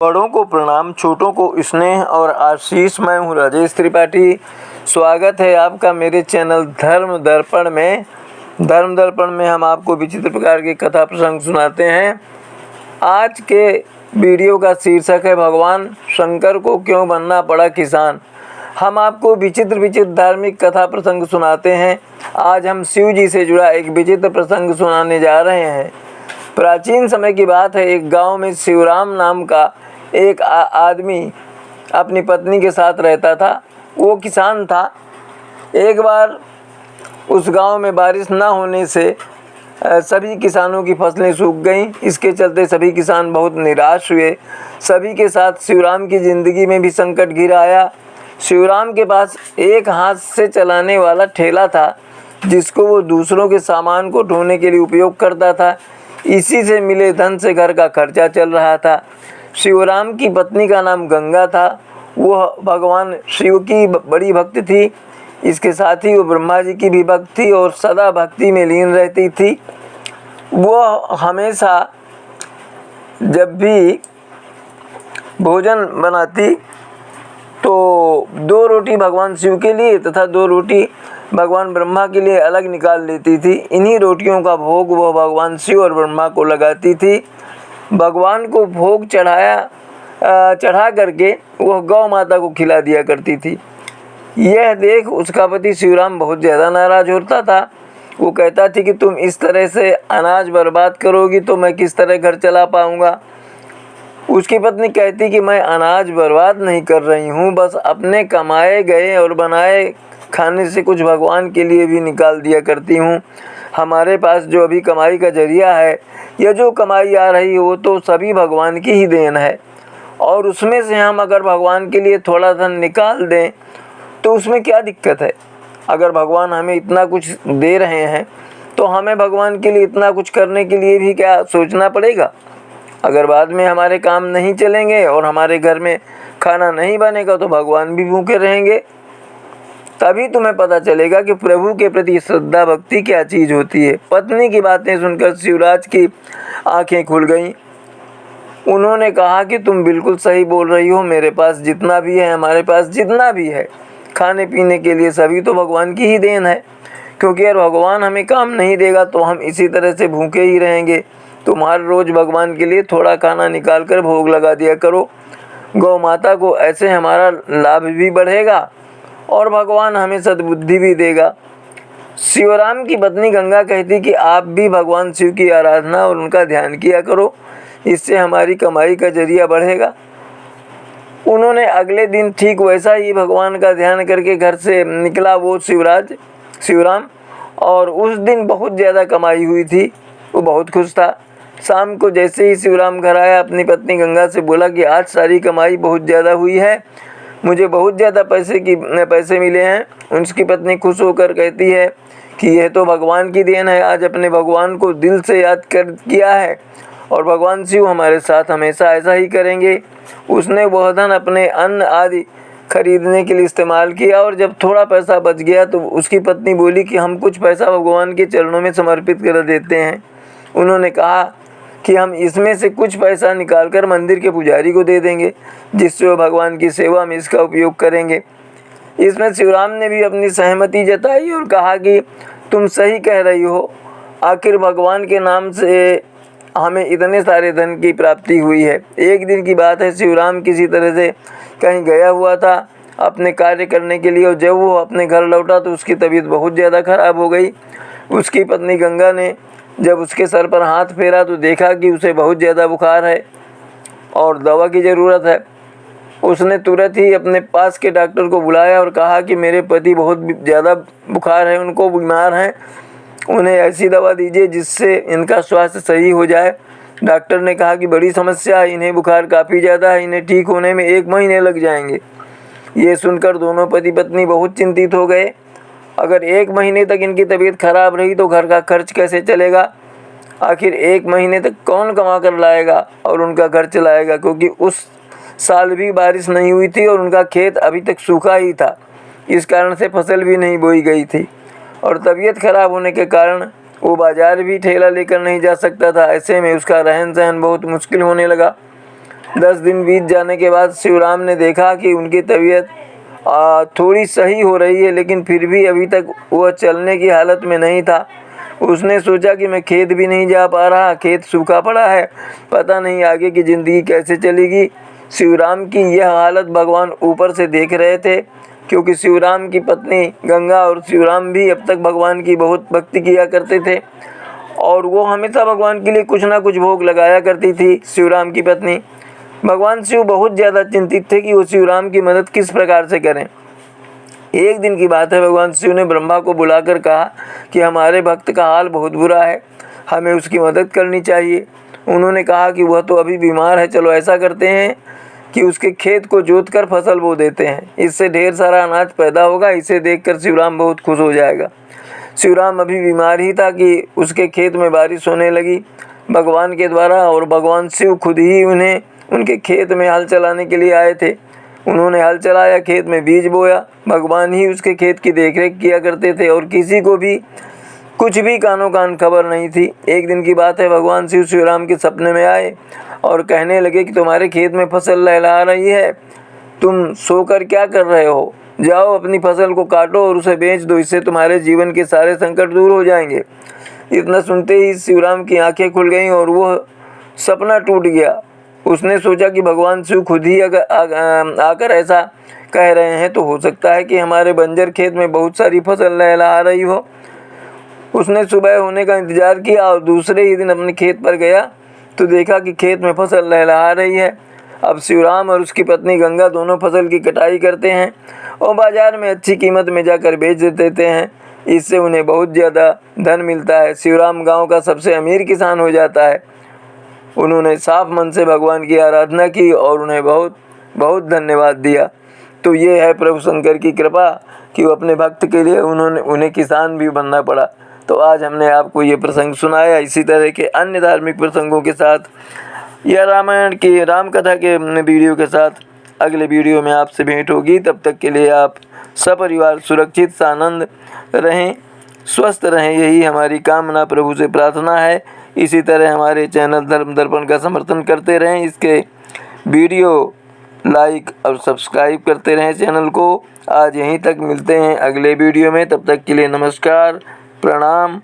बड़ों को प्रणाम, छोटों को स्नेह और आशीष। मैं हूँ राजेश त्रिपाठी। स्वागत है आपका मेरे चैनल धर्म दर्पण में। धर्म दर्पण में हम आपको विचित्र प्रकार के कथा प्रसंग सुनाते हैं। आज के वीडियो का शीर्षक है भगवान शंकर को क्यों बनना पड़ा किसान। हम आपको विचित्र धार्मिक कथा प्रसंग सुनाते हैं। आज हम शिव जी से जुड़ा एक विचित्र प्रसंग सुनाने जा रहे हैं। प्राचीन समय की बात है। एक गांव में शिवराम नाम का एक आदमी अपनी पत्नी के साथ रहता था। वो किसान था। एक बार उस गांव में बारिश न होने से सभी किसानों की फसलें सूख गईं। इसके चलते सभी किसान बहुत निराश हुए। सभी के साथ शिवराम की ज़िंदगी में भी संकट घिर आया। शिवराम के पास एक हाथ से चलाने वाला ठेला था, जिसको वो दूसरों के सामान को ढोने के लिए उपयोग करता था। इसी से मिले धन से घर का खर्चा चल रहा था। शिवराम की पत्नी का नाम गंगा था। वह भगवान शिव की बड़ी भक्त थी। इसके साथ ही वो ब्रह्मा जी की भी भक्त थी और सदा भक्ति में लीन रहती थी। वह हमेशा जब भी भोजन बनाती तो 2 रोटी भगवान शिव के लिए तथा 2 रोटी भगवान ब्रह्मा के लिए अलग निकाल लेती थी। इन्हीं रोटियों का भोग वह भगवान शिव और ब्रह्मा को लगाती थी। भगवान को भोग चढ़ा करके वह गौ माता को खिला दिया करती थी। यह देख उसका पति शिवराम बहुत ज़्यादा नाराज़ होता था। वो कहता थी कि तुम इस तरह से अनाज बर्बाद करोगी तो मैं किस तरह घर चला पाऊँगा। उसकी पत्नी कहती कि मैं अनाज बर्बाद नहीं कर रही हूँ, बस अपने कमाए गए और बनाए खाने से कुछ भगवान के लिए भी निकाल दिया करती हूँ। हमारे पास जो अभी कमाई का जरिया है, यह जो कमाई आ रही है वो तो सभी भगवान की ही देन है, और उसमें से हम अगर भगवान के लिए थोड़ा धन निकाल दें तो उसमें क्या दिक्कत है। अगर भगवान हमें इतना कुछ दे रहे हैं तो हमें भगवान के लिए इतना कुछ करने के लिए भी क्या सोचना पड़ेगा। अगर बाद में हमारे काम नहीं चलेंगे और हमारे घर में खाना नहीं बनेगा तो भगवान भी भूखे रहेंगे। तभी तुम्हें पता चलेगा कि प्रभु के प्रति श्रद्धा भक्ति क्या चीज़ होती है। पत्नी की बातें सुनकर शिवराज की आंखें खुल गईं। उन्होंने कहा कि तुम बिल्कुल सही बोल रही हो। मेरे पास जितना भी है, हमारे पास जितना भी है, खाने पीने के लिए सभी तो भगवान की ही देन है। क्योंकि अगर भगवान हमें काम नहीं देगा तो हम इसी तरह से भूखे ही रहेंगे। तुम हर रोज़ भगवान के लिए थोड़ा खाना निकाल कर भोग लगा दिया करो। गौ माता को ऐसे हमारा लाभ भी बढ़ेगा और भगवान हमें सद्बुद्धि भी देगा। शिवराम की पत्नी गंगा कहती कि आप भी भगवान शिव की आराधना और उनका ध्यान किया करो, इससे हमारी कमाई का जरिया बढ़ेगा। उन्होंने अगले दिन ठीक वैसा ही भगवान का ध्यान करके घर से निकला वो शिवराम, और उस दिन बहुत ज़्यादा कमाई हुई थी। वो बहुत खुश था। शाम को जैसे ही शिवराम घर आया, अपनी पत्नी गंगा से बोला कि आज सारी कमाई बहुत ज़्यादा हुई है, मुझे बहुत ज़्यादा पैसे मिले हैं। उसकी पत्नी खुश होकर कहती है कि यह तो भगवान की देन है। आज अपने भगवान को दिल से याद किया है और भगवान शिव हमारे साथ हमेशा ऐसा ही करेंगे। उसने वह धन अपने अन्न आदि खरीदने के लिए इस्तेमाल किया, और जब थोड़ा पैसा बच गया तो उसकी पत्नी बोली कि हम कुछ पैसा भगवान के चरणों में समर्पित कर देते हैं। उन्होंने कहा कि हम इसमें से कुछ पैसा निकालकर मंदिर के पुजारी को दे देंगे, जिससे वो भगवान की सेवा में इसका उपयोग करेंगे। इसमें शिवराम ने भी अपनी सहमति जताई और कहा कि तुम सही कह रही हो। आखिर भगवान के नाम से हमें इतने सारे धन की प्राप्ति हुई है। एक दिन की बात है, शिवराम किसी तरह से कहीं गया हुआ था अपने कार्य करने के लिए, और जब वो अपने घर लौटा तो उसकी तबीयत बहुत ज़्यादा खराब हो गई। उसकी पत्नी गंगा ने जब उसके सर पर हाथ फेरा तो देखा कि उसे बहुत ज़्यादा बुखार है और दवा की ज़रूरत है। उसने तुरंत ही अपने पास के डॉक्टर को बुलाया और कहा कि मेरे पति बहुत ज़्यादा बुखार है, उनको बीमार हैं, उन्हें ऐसी दवा दीजिए जिससे इनका स्वास्थ्य सही हो जाए। डॉक्टर ने कहा कि बड़ी समस्या है, इन्हें बुखार काफ़ी ज़्यादा है, इन्हें ठीक होने में 1 महीने लग जाएंगे। ये सुनकर दोनों पति पत्नी बहुत चिंतित हो गए। अगर 1 महीने तक इनकी तबीयत खराब रही तो घर का खर्च कैसे चलेगा। आखिर 1 महीने तक कौन कमा कर लाएगा और उनका घर चलाएगा, क्योंकि उस साल भी बारिश नहीं हुई थी और उनका खेत अभी तक सूखा ही था। इस कारण से फसल भी नहीं बोई गई थी और तबीयत खराब होने के कारण वो बाजार भी ठेला लेकर नहीं जा सकता था। ऐसे में उसका रहन सहन बहुत मुश्किल होने लगा। 10 दिन बीत जाने के बाद शिवराम ने देखा कि उनकी तबीयत थोड़ी सही हो रही है, लेकिन फिर भी अभी तक वह चलने की हालत में नहीं था। उसने सोचा कि मैं खेत भी नहीं जा पा रहा, खेत सूखा पड़ा है, पता नहीं आगे की ज़िंदगी कैसे चलेगी। शिवराम की यह हालत भगवान ऊपर से देख रहे थे, क्योंकि शिवराम की पत्नी गंगा और शिवराम भी अब तक भगवान की बहुत भक्ति किया करते थे और वो हमेशा भगवान के लिए कुछ ना कुछ भोग लगाया करती थी। शिवराम की पत्नी भगवान शिव बहुत ज़्यादा चिंतित थे कि वो शिवराम की मदद किस प्रकार से करें। एक दिन की बात है, भगवान शिव ने ब्रह्मा को बुलाकर कहा कि हमारे भक्त का हाल बहुत बुरा है, हमें उसकी मदद करनी चाहिए। उन्होंने कहा कि वह तो अभी बीमार है, चलो ऐसा करते हैं कि उसके खेत को जोतकर फसल बो देते हैं, इससे ढेर सारा अनाज पैदा होगा। इसे देखकर शिवराम बहुत खुश हो जाएगा। शिवराम अभी बीमार ही था कि उसके खेत में बारिश होने लगी भगवान के द्वारा, और भगवान शिव खुद ही उन्हें उनके खेत में हल चलाने के लिए आए थे। उन्होंने हल चलाया, खेत में बीज बोया। भगवान ही उसके खेत की देखरेख किया करते थे और किसी को भी कुछ भी कानो कान खबर नहीं थी। एक दिन की बात है, भगवान शिव शिवराम के सपने में आए और कहने लगे कि तुम्हारे खेत में फसल लहलहा रही है, तुम सोकर क्या कर रहे हो, जाओ अपनी फसल को काटो और उसे बेच दो, इससे तुम्हारे जीवन के सारे संकट दूर हो जाएंगे। इतना सुनते ही शिवराम की आंखें खुल गईं और वह सपना टूट गया। उसने सोचा कि भगवान शिव खुद ही अगर आकर ऐसा कह रहे हैं तो हो सकता है कि हमारे बंजर खेत में बहुत सारी फसल लहलहा रही हो। उसने सुबह होने का इंतज़ार किया और दूसरे ही दिन अपने खेत पर गया तो देखा कि खेत में फसल लहलहा रही है। अब शिवराम और उसकी पत्नी गंगा दोनों फसल की कटाई करते हैं और बाज़ार में अच्छी कीमत में जाकर बेच देते हैं। इससे उन्हें बहुत ज़्यादा धन मिलता है। शिवराम गांव का सबसे अमीर किसान हो जाता है। उन्होंने साफ मन से भगवान की आराधना की और उन्हें बहुत बहुत धन्यवाद दिया। तो ये है प्रभु शंकर की कृपा कि वो अपने भक्त के लिए उन्हें किसान भी बनना पड़ा। तो आज हमने आपको ये प्रसंग सुनाया। इसी तरह के अन्य धार्मिक प्रसंगों के साथ या रामायण की राम कथा के वीडियो के साथ अगले वीडियो में आपसे भेंट होगी। तब तक के लिए आप सपरिवार सुरक्षित सानंद रहें, स्वस्थ रहें, यही हमारी कामना प्रभु से प्रार्थना है। इसी तरह हमारे चैनल धर्म दर्पण का समर्थन करते रहें, इसके वीडियो लाइक और सब्सक्राइब करते रहें चैनल को। आज यहीं तक, मिलते हैं अगले वीडियो में। तब तक के लिए नमस्कार, प्रणाम।